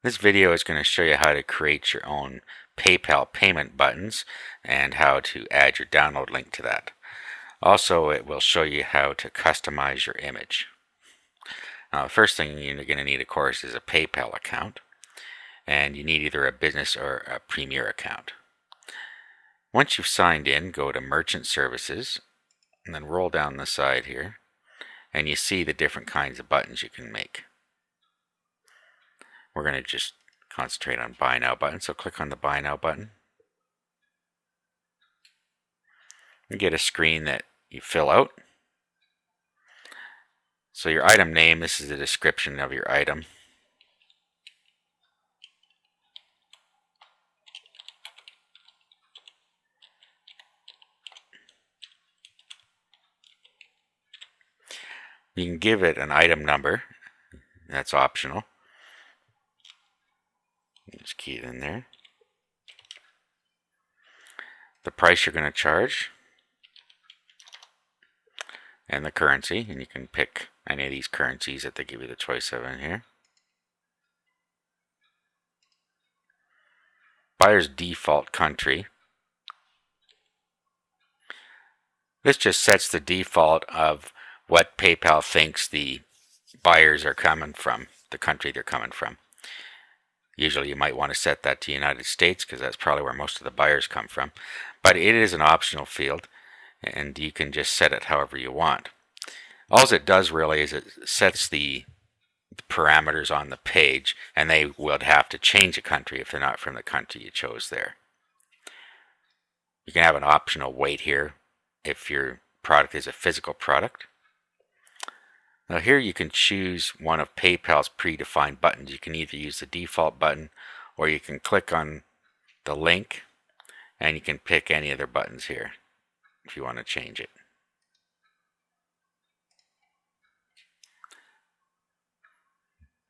This video is going to show you how to create your own PayPal payment buttons and how to add your download link to that. Also, it will show you how to customize your image. Now, the first thing you're going to need, of course, is a PayPal account, and you need either a business or a Premier account. Once you've signed in, go to Merchant Services and then roll down the side here, and you see the different kinds of buttons you can make. We're going to just concentrate on Buy Now button, so click on the Buy Now button. You get a screen that you fill out. So your item name, this is the description of your item. You can give it an item number. That's optional. Just key it in there. The price you're going to charge, and the currency, and you can pick any of these currencies that they give you the choice of in here. Buyer's default country. This just sets the default of what PayPal thinks the buyers are coming from, the country they're coming from. Usually you might want to set that to United States because that's probably where most of the buyers come from. But it is an optional field, and you can just set it however you want. All it does really is it sets the parameters on the page, and they would have to change a country if they're not from the country you chose there. You can have an optional weight here if your product is a physical product. Now here you can choose one of PayPal's predefined buttons. You can either use the default button, or you can click on the link and you can pick any of their buttons here if you want to change it.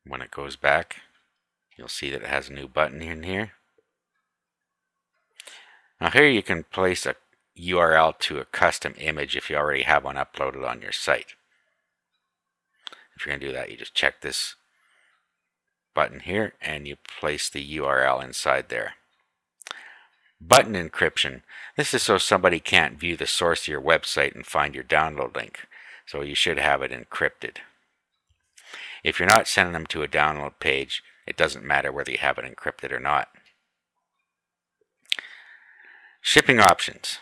When it goes back, you'll see that it has a new button in here. Now here you can place a URL to a custom image if you already have one uploaded on your site. If you're going to do that, you just check this button here and you place the URL inside there. Button encryption. This is so somebody can't view the source of your website and find your download link. So you should have it encrypted. If you're not sending them to a download page, it doesn't matter whether you have it encrypted or not. Shipping options.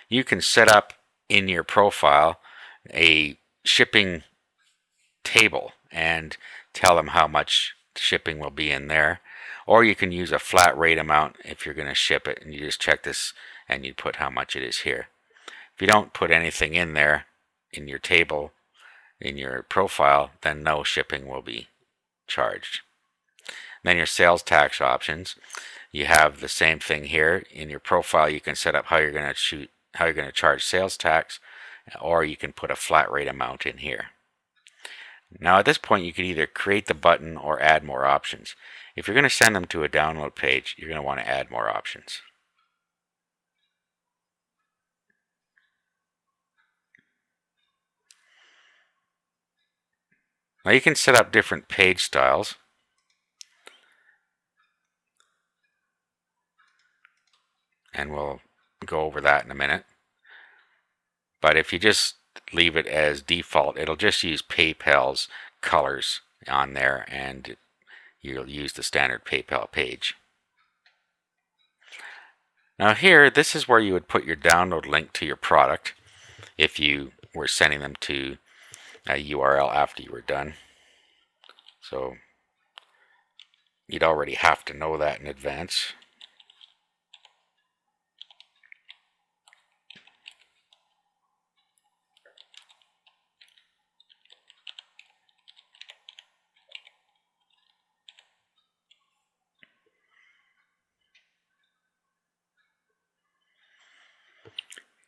You can set up in your profile a shipping table and tell them how much shipping will be in there, or you can use a flat rate amount if you're going to ship it, and you just check this and you put how much it is here. If you don't put anything in there in your table, in your profile, then no shipping will be charged. Then your sales tax options. You have the same thing here in your profile. You can set up how you're going to charge sales tax, or you can put a flat rate amount in here. Now at this point you can either create the button or add more options. If you're going to send them to a download page, you're going to want to add more options. Now you can set up different page styles. And we'll go over that in a minute. But if you just leave it as default, it'll just use PayPal's colors on there, and you'll use the standard PayPal page. Now here, this is where you would put your download link to your product if you were sending them to a URL after you were done. So you'd already have to know that in advance.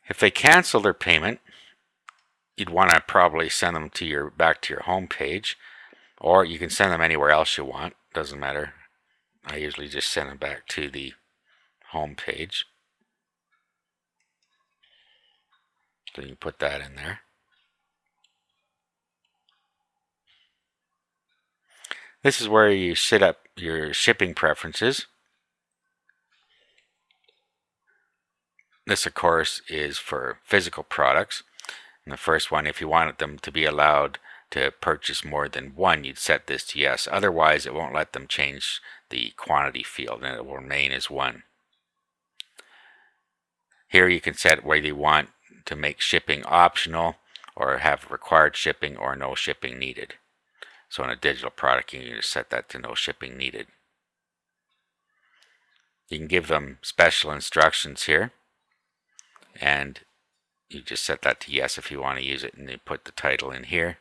If they cancel their payment, you'd want to probably send them to back to your home page, or you can send them anywhere else you want. Doesn't matter. I usually just send them back to the home page. So you can put that in there. This is where you set up your shipping preferences. This, of course, is for physical products. And the first one, if you wanted them to be allowed to purchase more than one, you'd set this to yes. Otherwise, it won't let them change the quantity field, and it will remain as one. Here you can set whether you want to make shipping optional or have required shipping or no shipping needed. So in a digital product, you can just set that to no shipping needed. You can give them special instructions here, and you just set that to yes if you want to use it, and you put the title in here.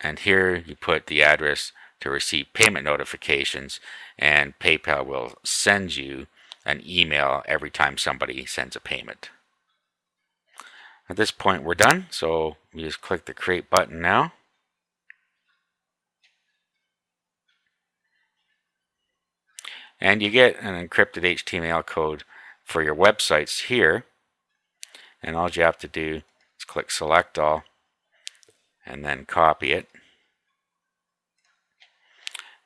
And here you put the address to receive payment notifications, and PayPal will send you an email every time somebody sends a payment. At this point we're done, so we just click the create button now. And you get an encrypted HTML code for your websites here. And all you have to do is click select all and then copy it.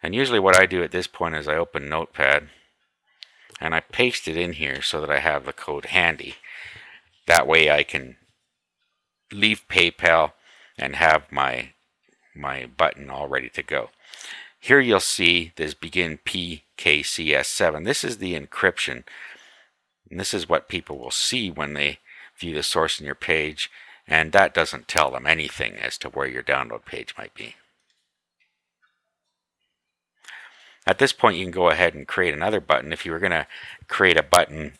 And usually what I do at this point is I open Notepad and I paste it in here so that I have the code handy. That way I can leave PayPal and have my button all ready to go. Here you'll see this begin PKCS7. This is the encryption, and this is what people will see when they view the source in your page, and that doesn't tell them anything as to where your download page might be. At this point you can go ahead and create another button. If you were going to create a button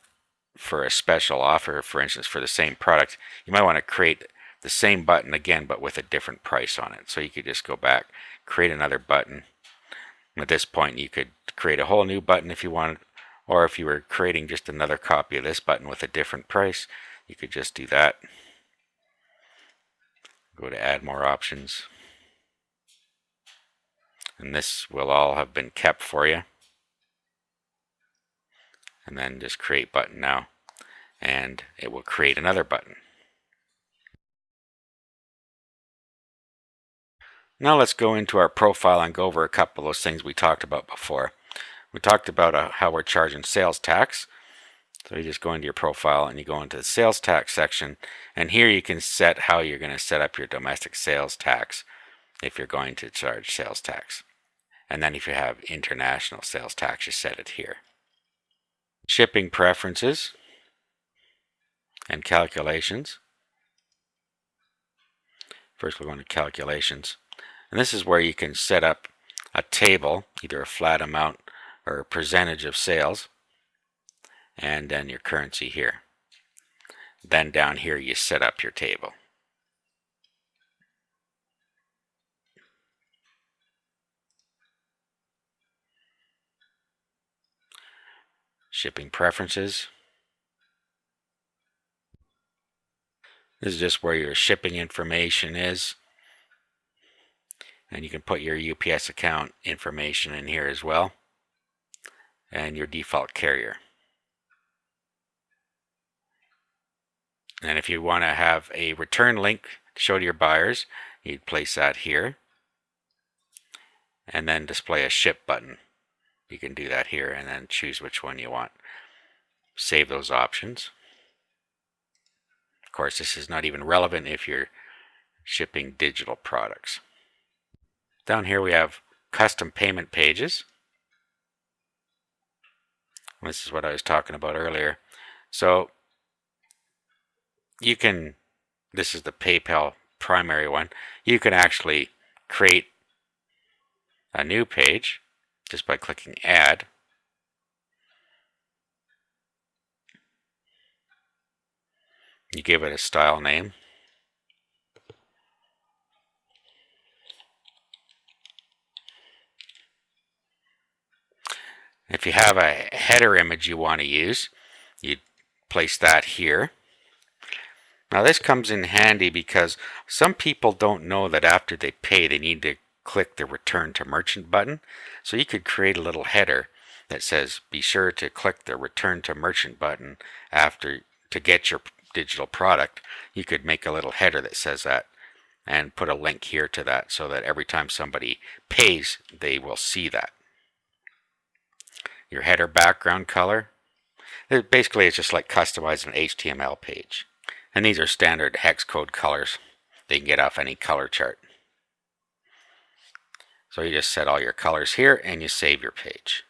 for a special offer, for instance, for the same product, you might want to create the same button again but with a different price on it. So you could just go back, create another button. At this point you could create a whole new button if you wanted, or if you were creating just another copy of this button with a different price, you could just do that. Go to add more options, and this will all have been kept for you. And then just create button now, and it will create another button. Now let's go into our profile and go over a couple of those things we talked about before. We talked about how we're charging sales tax. So you just go into your profile and you go into the sales tax section, and here you can set how you're going to set up your domestic sales tax if you're going to charge sales tax. And then if you have international sales tax, you set it here. Shipping preferences and calculations. First we're going to calculations. And this is where you can set up a table, either a flat amount or a percentage of sales, and then your currency here. Then down here you set up your table. Shipping preferences. This is just where your shipping information is. And you can put your UPS account information in here as well. And your default carrier. And if you want to have a return link to show to your buyers, you'd place that here. And then display a ship button. You can do that here and then choose which one you want. Save those options. Of course, this is not even relevant if you're shipping digital products. Down here we have custom payment pages. This is what I was talking about earlier. So you can, this is the PayPal primary one, you can actually create a new page just by clicking add. You give it a style name. If you have a header image you want to use, you place that here. Now this comes in handy because some people don't know that after they pay they need to click the return to merchant button. So you could create a little header that says be sure to click the return to merchant button after to get your digital product. You could make a little header that says that. and put a link here to that so that every time somebody pays, they will see that. Your header background color. Basically, it's just like customizing an HTML page. And these are standard hex code colors that you can get off any color chart. So you just set all your colors here and you save your page.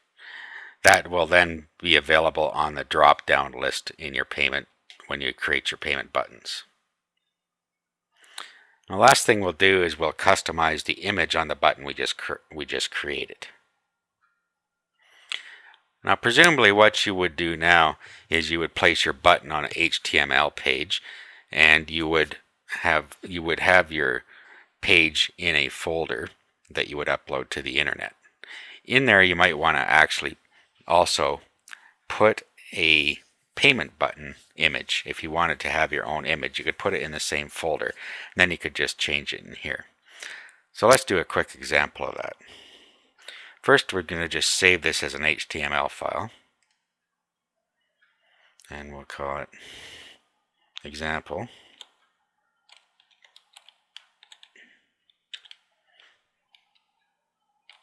That will then be available on the drop-down list in your payment when you create your payment buttons. The last thing we'll do is we'll customize the image on the button we just created. Now, presumably what you would do now is you would place your button on an HTML page, and you would have your page in a folder that you would upload to the internet. In there, you might want to actually also put a payment button image. If you wanted to have your own image, you could put it in the same folder, and then you could just change it in here. So let's do a quick example of that. First, we're going to just save this as an HTML file, and we'll call it example.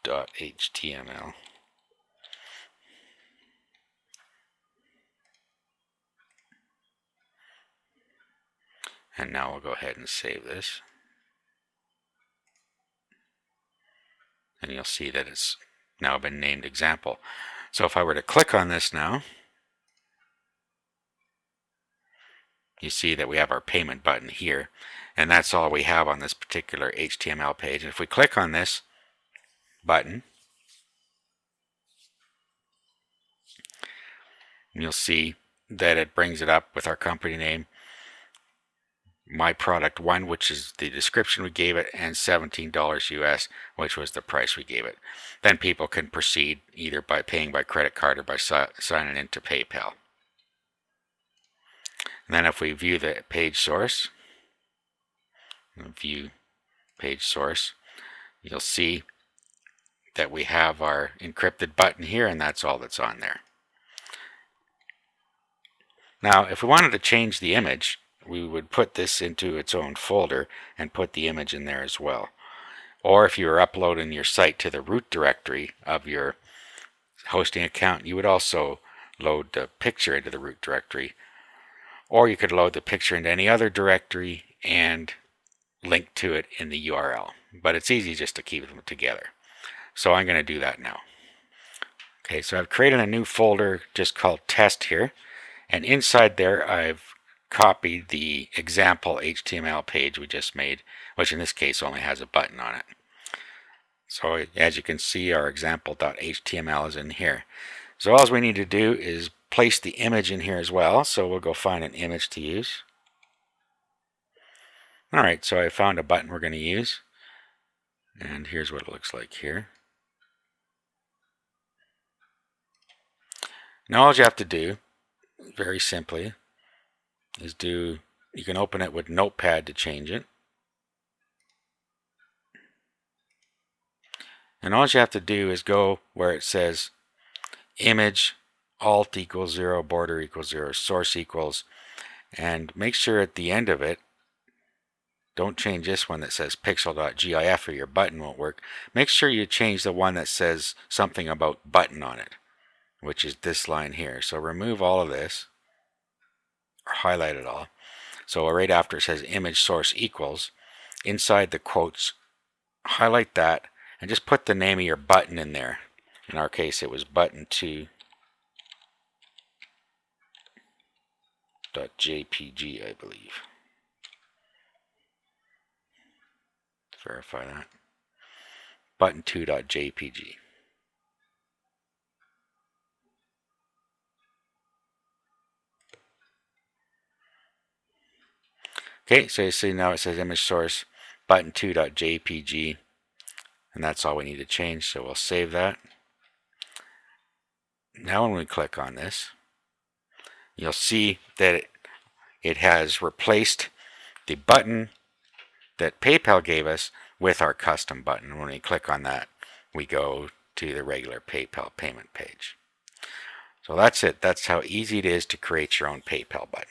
.html. And now we'll go ahead and save this. And you'll see that it's now been named example. So if I were to click on this now, you see that we have our payment button here, and that's all we have on this particular HTML page. And if we click on this button, you'll see that it brings it up with our company name, my product 1, which is the description we gave it, and $17 US, which was the price we gave it. Then people can proceed either by paying by credit card or by signing into PayPal. And then if we view the page source, you'll see that we have our encrypted button here, and that's all that's on there. Now, if we wanted to change the image, we would put this into its own folder and put the image in there as well. Or if you were uploading your site to the root directory of your hosting account, you would also load the picture into the root directory. Or you could load the picture into any other directory and link to it in the URL. But it's easy just to keep them together. So I'm going to do that now. Okay, so I've created a new folder just called test here. And inside there, I've copied the example HTML page we just made, which in this case only has a button on it. So as you can see, our example.html is in here. So all we need to do is place the image in here as well. So we'll go find an image to use. All right, so I found a button we're going to use. And here's what it looks like here. Now all you have to do, very simply, is you can open it with Notepad to change it. And all you have to do is go where it says image alt equals 0, border equals 0, source equals, and make sure at the end of it, don't change this one that says pixel.gif or your button won't work. Make sure you change the one that says something about button on it, which is this line here. So remove all of this, or highlight it all. So right after it says image source equals, inside the quotes, highlight that and just put the name of your button in there. In our case, it was button2.jpg, I believe. Verify that. Button2.jpg. Okay, so you see now it says image source button2.jpg, and that's all we need to change, so we'll save that. Now when we click on this, you'll see that it has replaced the button that PayPal gave us with our custom button. When we click on that, we go to the regular PayPal payment page. So that's it. That's how easy it is to create your own PayPal button.